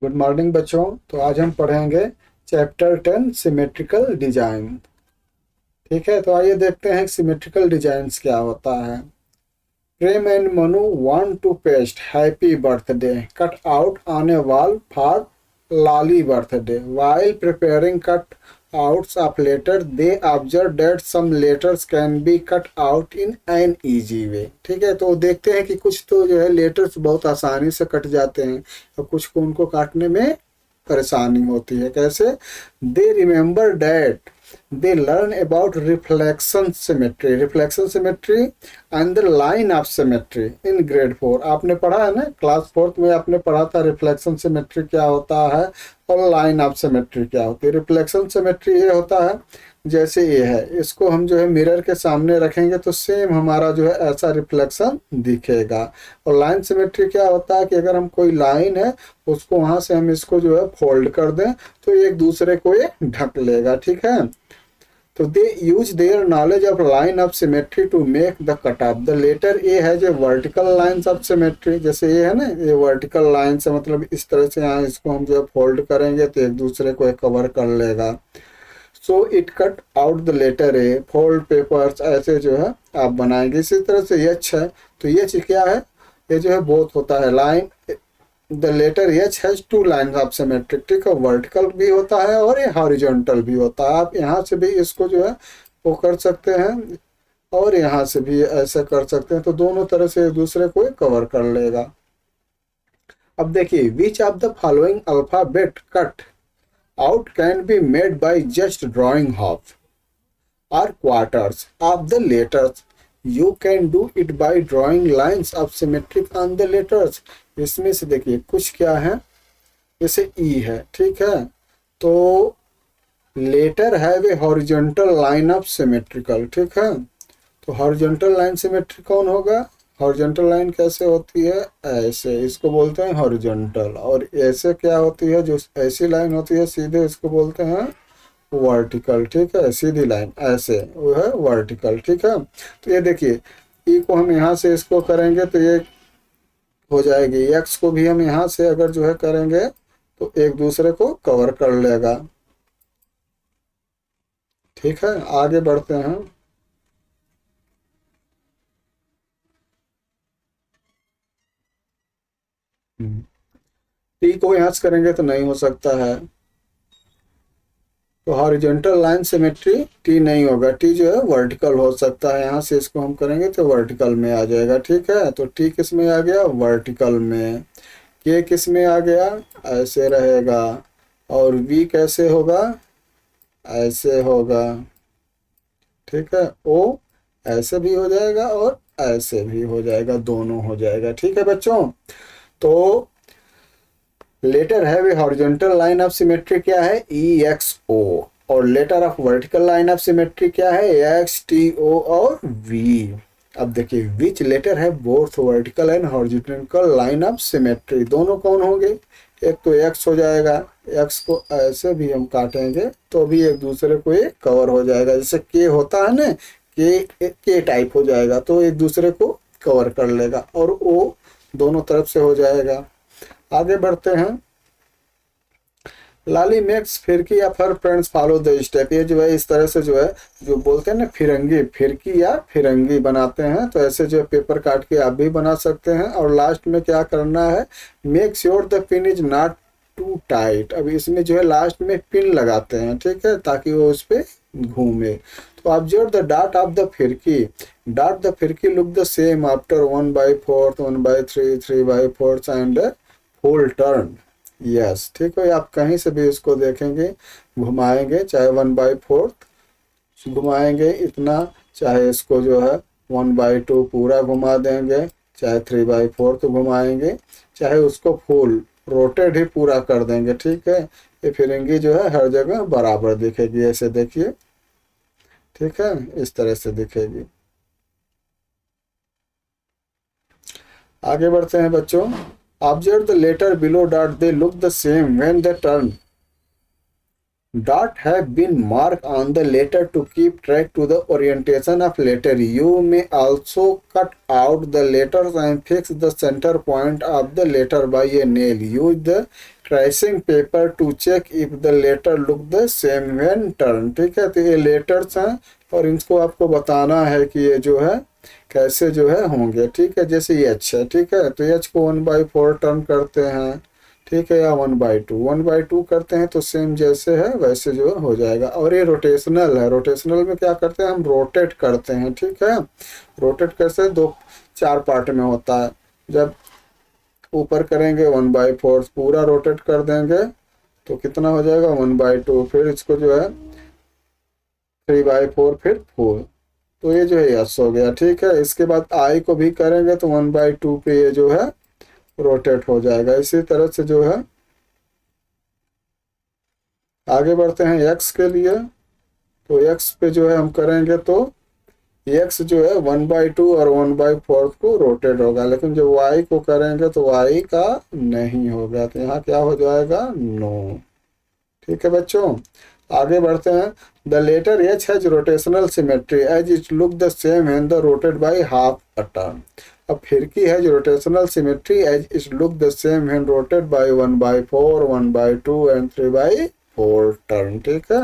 Good morning बच्चों। तो आज हम पढ़ेंगे चैप्टर 10 सिमेट्रिकल डिजाइन। ठीक है, तो आइए देखते हैं सिमेट्रिकल डिजाइंस क्या होता है। Prem and Manu want to paste happy birthday cut out on a wall for Lali birthday while preparing cut outs of letter they observe that some letters can be cut out in an easy way। ठीक है, तो देखते हैं कि कुछ तो जो है लेटर्स बहुत आसानी से कट जाते हैं और कुछ को उनको काटने में परेशानी होती है। कैसे? They remember that they learn about reflection symmetry and the line of symmetry in grade 4। आपने पढ़ा है ना, क्लास 4 में आपने पढ़ा था रिफ्लेक्शन सिमेट्री क्या होता है और लाइन ऑफ सिमेट्री क्या होती है। रिफ्लेक्शन सिमेट्री ये होता है जैसे ये है, इसको हम जो है मिरर के सामने रखेंगे तो सेम हमारा जो है ऐसा रिफ्लेक्शन दिखेगा। और लाइन सिमेट्री क्या होता है कि अगर हम कोई लाइन है उसको वहां से हम इसको जो है फोल्ड कर दें तो एक दूसरे को ये ढक लेगा। ठीक है, तो they use their knowledge of line of symmetry to make the cut of the letter. A है जो वर्टिकल लाइंस ऑफ सिमेट्री, जैसे ये है ना, ये वर्टिकल लाइन से मतलब इस तरह से यहाँ इसको हम जो है फोल्ड करेंगे तो एक दूसरे को कवर कर लेगा। So it cut out the letter a fold papers, ऐसे जो है आप बनाएंगे। इसी तरह से यच है, तो यच क्या है, ये जो है बोथ होता है line. The letter H has two lines of symmetric. ठीक है, वर्टिकल भी होता है और ये हॉरिजॉन्टल भी होता है। आप यहाँ से भी इसको जो है वो कर सकते हैं और यहाँ से भी ऐसे कर सकते हैं, तो दोनों तरह से एक दूसरे को कवर कर लेगा। अब देखिए, which of the following alphabet cut out can be made by just drawing half or quarters of the letters। You can do it by drawing lines of symmetric on the letters। इसमें से देखिए कुछ क्या है, जैसे ई है। ठीक है, तो letter have a horizontal line of symmetrical. ठीक है, तो हॉरिजॉन्टल लाइन सिमेट्रिक कौन होगा? हॉरिजॉन्टल लाइन कैसे होती है? ऐसे, इसको बोलते हैं हॉरिजॉन्टल। और ऐसे क्या होती है, जो ऐसी लाइन होती है सीधे, इसको बोलते हैं वर्टिकल। ठीक है, सीधी लाइन ऐसे वो है वर्टिकल। ठीक है, तो ये देखिए ई को हम यहाँ से इसको करेंगे तो ये हो जाएगी, एक्स को भी हम यहाँ से अगर जो है करेंगे तो एक दूसरे को कवर कर लेगा। ठीक है, आगे बढ़ते हैं। टी को यहाँ से करेंगे तो नहीं हो सकता है, तो हॉरिजॉन्टल लाइन सिमेट्री टी नहीं होगा, टी जो है वर्टिकल हो सकता है। यहाँ से इसको हम करेंगे तो वर्टिकल में आ जाएगा। ठीक है, तो टी किस में आ गया? वर्टिकल में। के किस में आ गया? ऐसे रहेगा। और वी कैसे होगा? ऐसे होगा। ठीक है, ओ ऐसे भी हो जाएगा और ऐसे भी हो जाएगा, दोनों हो जाएगा। ठीक है बच्चों, तो letter have a horizontal line of symmetry क्या है? E X O. और letter of vertical line of symmetry क्या है? एक्स टी ओ और वी। अब देखिए, विच लेटर है both vertical and horizontal line of symmetry. दोनों कौन होंगे? एक तो एक्स हो जाएगा, एक्स को ऐसे भी हम काटेंगे तो भी एक दूसरे को ये कवर हो जाएगा। जैसे के होता है ना, के टाइप हो जाएगा तो एक दूसरे को कवर कर लेगा। और ओ दोनों तरफ से हो जाएगा। आगे बढ़ते हैं। लाली मेक्स फिरकी या फर फ्रेंड्स फॉलो द स्टेप। ये जो है इस तरह से जो है, जो बोलते हैं ना फिरंगी, फिरकी या फिरंगी बनाते हैं, तो ऐसे जो है पेपर काट के आप भी बना सकते हैं। और लास्ट में क्या करना है? Make sure the pin is not too tight. अब इसमें जो है लास्ट में पिन लगाते हैं, ठीक है, ताकि वो उस पर घूमे। तो observe the dot of the फिरकी। डॉट द फिरकी look the same after 1/4, 1/3, 3/4 and full turn. Yes, ठीक है, आप कहीं से भी इसको देखेंगे, घुमाएंगे, चाहे 1/4 घुमाएंगे इतना, चाहे इसको जो है 1/2 पूरा घुमा देंगे, चाहे 3/4 घुमाएंगे, चाहे उसको फुल रोटेट ही पूरा कर देंगे। ठीक है, ये फिरंगी जो है हर जगह बराबर दिखेगी। ऐसे देखिए, ठीक है, इस तरह से दिखेगी। आगे बढ़ते हैं बच्चों। Observe the letter below dot, they look the same when they turn. Dot have been marked on the letter to keep track to the orientation of letter। You may also cut out the letters and fix the center point of the letter by a nail। Use the tracing paper to check if the letter look the same when turn. ठीक है, तो ये letters हैं और इनको आपको बताना है कि ये जो है कैसे जो है होंगे। ठीक है, जैसे एच है, ठीक है, तो एच को 1/4 टर्न करते हैं, ठीक है, या 1/2 करते हैं तो सेम जैसे है वैसे जो हो जाएगा। और ये रोटेशनल है, रोटेशनल में क्या करते हैं हम रोटेट करते हैं। ठीक है, रोटेट कैसे 4 पार्ट में होता है। जब ऊपर करेंगे 1/4 पूरा रोटेट कर देंगे तो कितना हो जाएगा 1/2, फिर इसको जो है 3/4 फिर 4, तो ये जो है यस हो गया। ठीक है, इसके बाद आई को भी करेंगे तो 1/2 पे ये जो है रोटेट हो जाएगा। इसी तरह से जो है आगे बढ़ते हैं एक्स के लिए, तो एक्स पे जो है हम करेंगे तो एक्स जो है 1/2 और 1/4 को रोटेट होगा, लेकिन जब वाई को करेंगे तो वाई का नहीं होगा, तो यहाँ क्या हो जाएगा नो। ठीक है बच्चों, आगे बढ़ते हैं। The letter H has rotational symmetry as it look the same when the rotate by half a turn. अब फिरकी has rotational symmetry as it look the same when rotate by 1/4, 1/2 and 3/4 turn. ठीक है,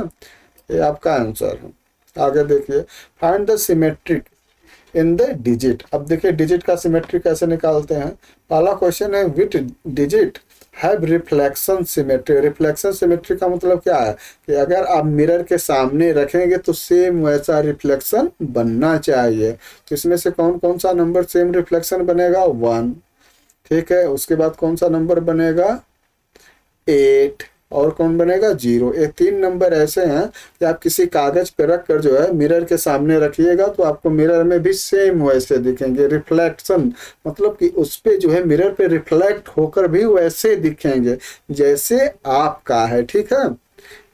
ये आपका answer है। आगे देखिए, find the symmetric in the digit. अब देखिए डिजिट का सिमेट्री कैसे निकालते हैं। पहला क्वेश्चन है which digit have reflection symmetry. Reflection symmetry का मतलब क्या है कि अगर आप मिरर के सामने रखेंगे तो सेम वैसा रिफ्लेक्शन बनना चाहिए। तो इसमें से कौन कौन सा नंबर सेम रिफ्लेक्शन बनेगा 1। ठीक है, उसके बाद कौन सा नंबर बनेगा 8, और कौन बनेगा 0। ये 3 नंबर ऐसे हैं कि आप किसी कागज पे रख कर जो है मिरर के सामने रखिएगा तो आपको मिरर में भी सेम वैसे दिखेंगे। रिफ्लेक्शन मतलब कि उस पे जो है मिरर पे रिफ्लेक्ट होकर भी वैसे दिखेंगे जैसे आपका है। ठीक है,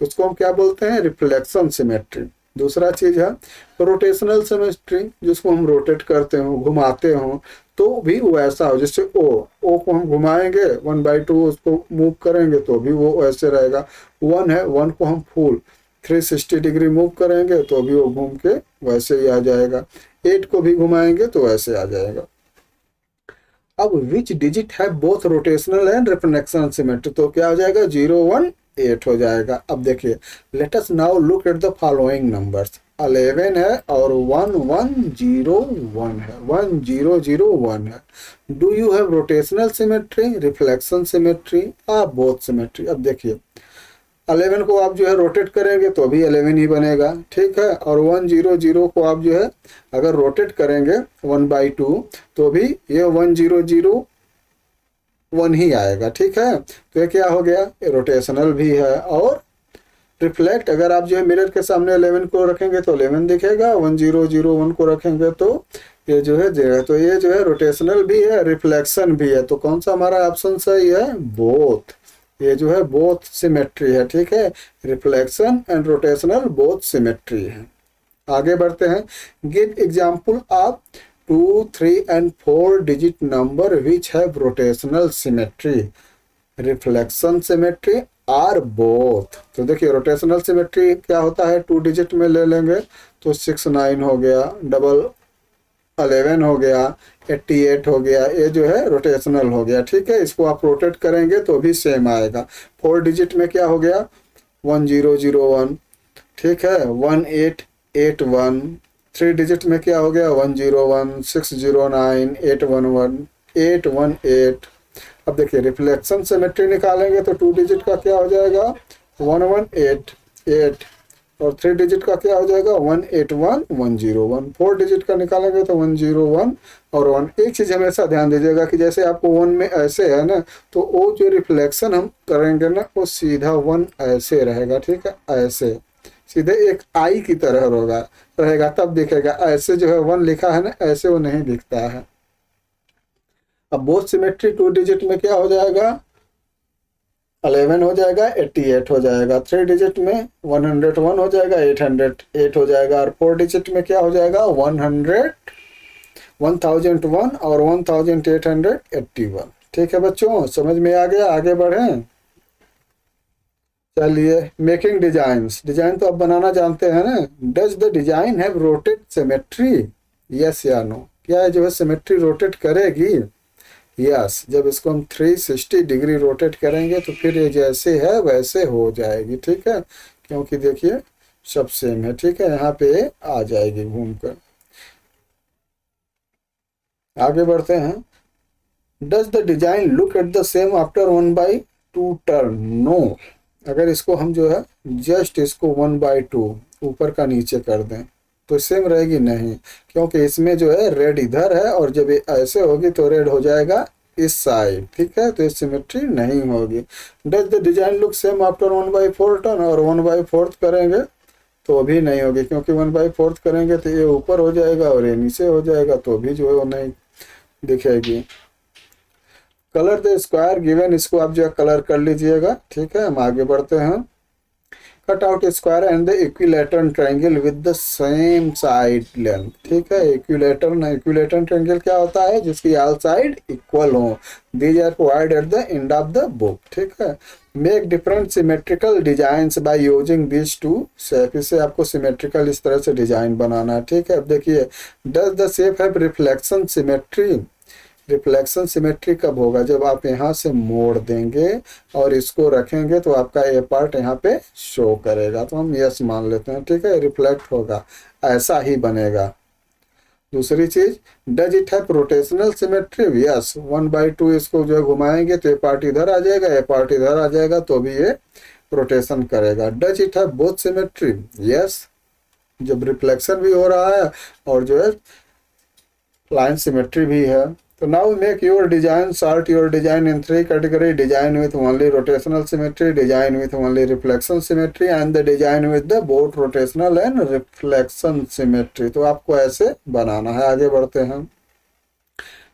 उसको हम क्या बोलते हैं रिफ्लेक्शन सिमेट्री। दूसरा चीज है रोटेशनल सिमेट्री, जिसको हम रोटेट करते हो घुमाते हो तो भी वैसा हो, जैसे ओ को हम घुमाएंगे 1/2 उसको मूव करेंगे तो भी वो वैसे रहेगा। 1 है, 1 को हम फुल 360 डिग्री मूव करेंगे तो भी वो घूम के वैसे ही आ जाएगा। 8 को भी घुमाएंगे तो वैसे आ जाएगा। अब विच डिजिट है both rotational and reflection symmetry, तो क्या हो जाएगा 0, 1, 8 हो जाएगा। अब देखिए let us now look at the following numbers. 11 है और 1, 1, 0, 1 है, 1, 0, 0, 1 है। Do you have rotational symmetry, reflection symmetry और बोथ सिमेट्री। अब देखिए 11 को आप जो है रोटेट करेंगे तो भी 11 ही बनेगा। ठीक है, और 1, 0, 0 को आप जो है अगर रोटेट करेंगे 1/2 तो भी ये 1, 0, 0, 1 ही आएगा। ठीक है, तो ये क्या हो गया ये रोटेशनल भी है और रिफ्लेक्ट। अगर आप जो है मिरर के सामने 11 को रखेंगे तो 11 दिखेगा, 1, 0, 0, 1 को रखेंगे तो ये जो है 0। तो ये जो है रोटेशनल भी है रिफ्लेक्शन भी है, तो कौन सा हमारा ऑप्शन सही है बोथ। ये जो है बोथ सिमेट्री है। ठीक है, reflection and rotational both symmetry है। आगे बढ़ते हैं। Give example of 2, 3 and 4 digit number which have rotational symmetry, reflection symmetry or both. तो देखिए रोटेशनल सिमेट्री क्या होता है 2 डिजिट में ले लेंगे तो 6, 9 हो गया, 11 हो गया, 88 हो गया, ये जो है रोटेशनल हो गया। ठीक है, इसको आप रोटेट करेंगे तो भी सेम आएगा। 4 डिजिट में क्या हो गया 1, 0, 0, 1। ठीक है, 1, 8, 8, 1। 3 डिजिट में क्या हो गया 1, 0, 1, 6, 0, 9, 8, 1, 1, 8, 1, 8। अब देखिए रिफ्लेक्शन सिमेट्री निकालेंगे तो 2 डिजिट का क्या हो जाएगा 1, 1, 8, 8, और 3 डिजिट का क्या हो जाएगा 1, 8, 1, 1, 0, 1। 4 डिजिट का निकालेंगे तो 1, 0, 1 और 1। एक चीज़ हमेशा ध्यान दीजिएगा कि जैसे आपको 1 में ऐसे है ना तो वो जो रिफ्लेक्शन हम करेंगे ना वो सीधा 1 ऐसे रहेगा। ठीक है, ऐसे सीधे एक आई की तरह रहेगा तब दिखेगा। ऐसे जो है 1 लिखा है ना ऐसे वो नहीं दिखता है। अब बोथ सिमेट्री 2 डिजिट में क्या हो जाएगा 11 हो जाएगा, 88 हो जाएगा। 3 डिजिट में 101 हो जाएगा, 808 हो जाएगा, और 4 डिजिट में क्या हो जाएगा 1001 और 1881। ठीक है बच्चों, समझ में आ गया। आगे बढ़ें। चलिए मेकिंग डिजाइन्स। डिजाइन तो आप बनाना जानते हैं ना। Does the design have rotate symmetry, yes या नो। क्या है जो है सिमेट्री रोटेट करेगी। यस, जब इसको हम 360 डिग्री रोटेट करेंगे तो फिर ये जैसे है वैसे हो जाएगी, ठीक है, क्योंकि देखिए सब सेम है, ठीक है, यहाँ पे आ जाएगी घूमकर। आगे बढ़ते हैं। Does the design look at the same after 1/2 turn? No. अगर इसको हम जो है जस्ट इसको 1/2 ऊपर का नीचे कर दें तो सेम रहेगी नहीं, क्योंकि इसमें जो है रेड इधर है और जब ये ऐसे होगी तो रेड हो जाएगा इस साइड, ठीक है, तो ये सिमेट्री नहीं होगी। Does the design look same after 1/4 turn? और 1/4 करेंगे तो भी नहीं होगी, क्योंकि 1/4 करेंगे तो ये ऊपर हो जाएगा और ये नीचे हो जाएगा, तो भी जो है वो नहीं दिखेगी। कलर द स्क्वायर गिवन, इसको आप जो है कलर कर लीजिएगा, ठीक है। हम आगे बढ़ते हैं। Cut out square and the equilateral triangle with the same side length, ठीक है। इक्विलेटरल ट्रायंगल क्या होता है? जिसकी ऑल साइड इक्वल हो। These are provide at the end of the book, ठीक है। Make different symmetrical design by using this two shape, इसे आपको सिमेट्रिकल इस तरह से डिजाइन बनाना है, ठीक है। अब देखिए, does the shape have reflection symmetry? Reflection symmetry कब होगा? जब आप यहाँ से मोड़ देंगे और इसको रखेंगे तो आपका ये पार्ट यहाँ पे शो करेगा, तो हम यस मान लेते हैं, ठीक है, रिफ्लेक्ट होगा, ऐसा ही बनेगा। दूसरी चीज, does it have rotational symmetry? Yes, 1/2 इसको जो है घुमाएंगे तो ये पार्ट इधर आ जाएगा, ये पार्ट इधर आ जाएगा, तो भी ये रोटेशन करेगा। Does it have both symmetry? Yes, जब रिफ्लेक्शन भी हो रहा है और जो है लाइन सिमेट्री भी है। तो now make your design, sort your design in 3 category: design with only rotational symmetry, design with only reflection symmetry and the design with the both rotational and reflection symmetry. तो आपको ऐसे बनाना है। आगे बढ़ते हैं।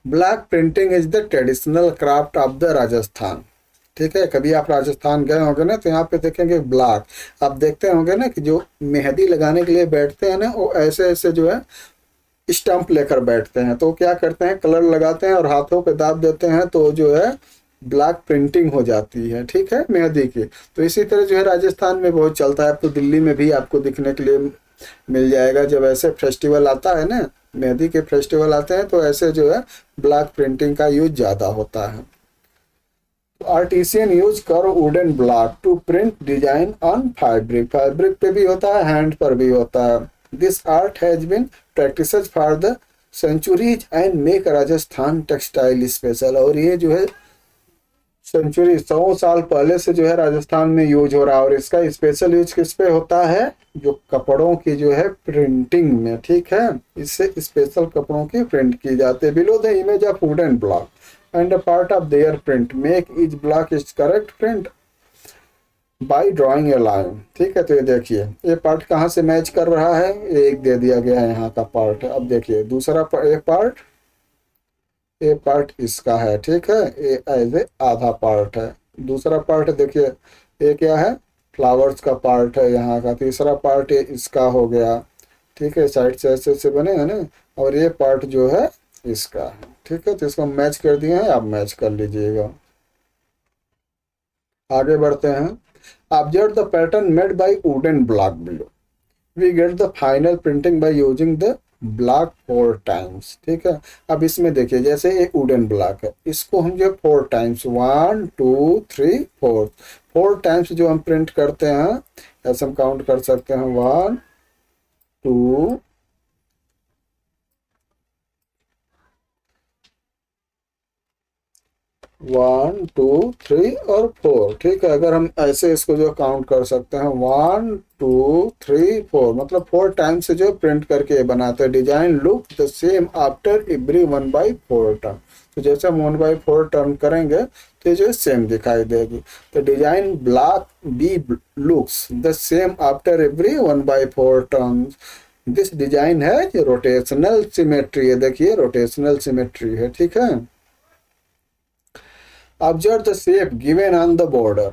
Black printing is the traditional craft of the Rajasthan, ठीक है। कभी आप राजस्थान गए होंगे ना तो यहाँ पे देखेंगे ब्लैक, आप देखते होंगे ना कि जो मेहंदी लगाने के लिए बैठते हैं ना वो ऐसे ऐसे जो है स्टंप लेकर बैठते हैं, तो क्या करते हैं, कलर लगाते हैं और हाथों पे दाब देते हैं, तो जो है ब्लैक प्रिंटिंग हो जाती है, ठीक है, मेहंदी की। तो इसी तरह जो है राजस्थान में बहुत चलता है, तो दिल्ली में भी आपको दिखने के लिए मिल जाएगा। जब ऐसे फेस्टिवल आता है ना, मेहंदी के फेस्टिवल आते हैं, तो ऐसे जो है ब्लैक प्रिंटिंग का यूज ज़्यादा होता है। आर्टिसियन यूज कर wooden block to print design on fabric, fabric पे भी होता है, हैंड पर भी होता है। This art has been practices for the centuries and make Rajasthan textile special, और ये जो है सेंचुरी 100 साल पहले से जो है राजस्थान में यूज हो रहा है, और इसका स्पेशल यूज किस पे होता है? जो कपड़ों की जो है प्रिंटिंग में, ठीक है, इससे स्पेशल कपड़ों की प्रिंट की जाती है। Below the image of wooden block and a part of their print, make each block its correct print by drawing a line, ठीक है। तो ये देखिए ये पार्ट कहाँ से मैच कर रहा है, ये एक दे दिया गया है यहाँ का पार्ट। अब देखिए दूसरा ये पार्ट इसका है, ठीक है, ये एज ए आधा पार्ट है। दूसरा पार्ट देखिए ये क्या है, फ्लावर्स का पार्ट है यहाँ का। तीसरा पार्ट ये इसका हो गया, ठीक है, साइड से ऐसे ऐसे बने हैं ना, और ये पार्ट जो है इसका है, ठीक है। तो इसको मैच कर दिए हैं, आप मैच कर लीजिएगा। आगे बढ़ते हैं। Observe the pattern made by wooden block below, we get the final printing by using the block 4 times, ठीक है। अब इसमें देखिए जैसे एक वुडन ब्लॉक है, इसको हम जो 4 टाइम्स 1 2 3 4 टाइम्स जो हम प्रिंट करते हैं, ऐसे हम काउंट कर सकते हैं 1 2 1 2 3 और 4, ठीक है। अगर हम ऐसे इसको जो काउंट कर सकते हैं 1 2 3 4, मतलब 4 टाइम से जो प्रिंट करके बनाते हैं। Design look the same after every 1/4 turn, तो जैसे हम 1/4 टर्न करेंगे तो ये जो सेम दिखाई देगी। तो design block B looks the same after every 1/4 turn, this design है रोटेशनल सिमेट्री, देखिए रोटेशनल सिमेट्री है, ठीक है। Observe the shape given on the border.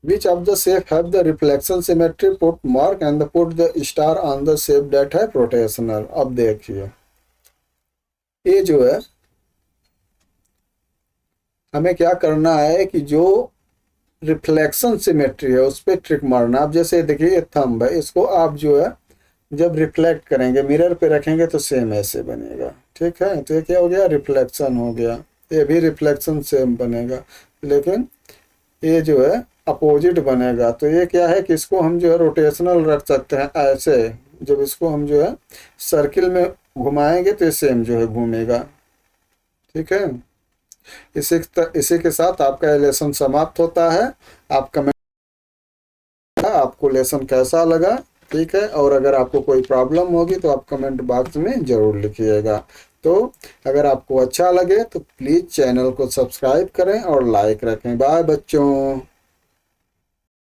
Which of the shape have the reflection symmetry? Put mark and put the star on the shape that है rotational. अब देखिए ये जो है हमें क्या करना है कि जो रिफ्लेक्शन सिमेट्री है उस पर ट्रिक मारना। अब जैसे देखिए ये थंब है, इसको आप जो है जब रिफ्लेक्ट करेंगे मिरर पे रखेंगे तो सेम ऐसे बनेगा, ठीक है। तो ये क्या हो गया, रिफ्लेक्शन हो गया। ये भी रिफ्लेक्शन सेम बनेगा, लेकिन ये जो है अपोजिट बनेगा। तो ये क्या है कि इसको हम जो है रोटेशनल रख सकते हैं ऐसे, जब इसको हम जो है सर्किल में घुमाएंगे तो ये सेम जो है घूमेगा। ठीक है, इसी के साथ आपका लेसन समाप्त होता है। आप कमेंट, आपको लेसन कैसा लगा, ठीक है, और अगर आपको कोई प्रॉब्लम होगी तो आप कमेंट बॉक्स में ज़रूर लिखिएगा। तो अगर आपको अच्छा लगे तो प्लीज़ चैनल को सब्सक्राइब करें और लाइक रखें। बाय बच्चों।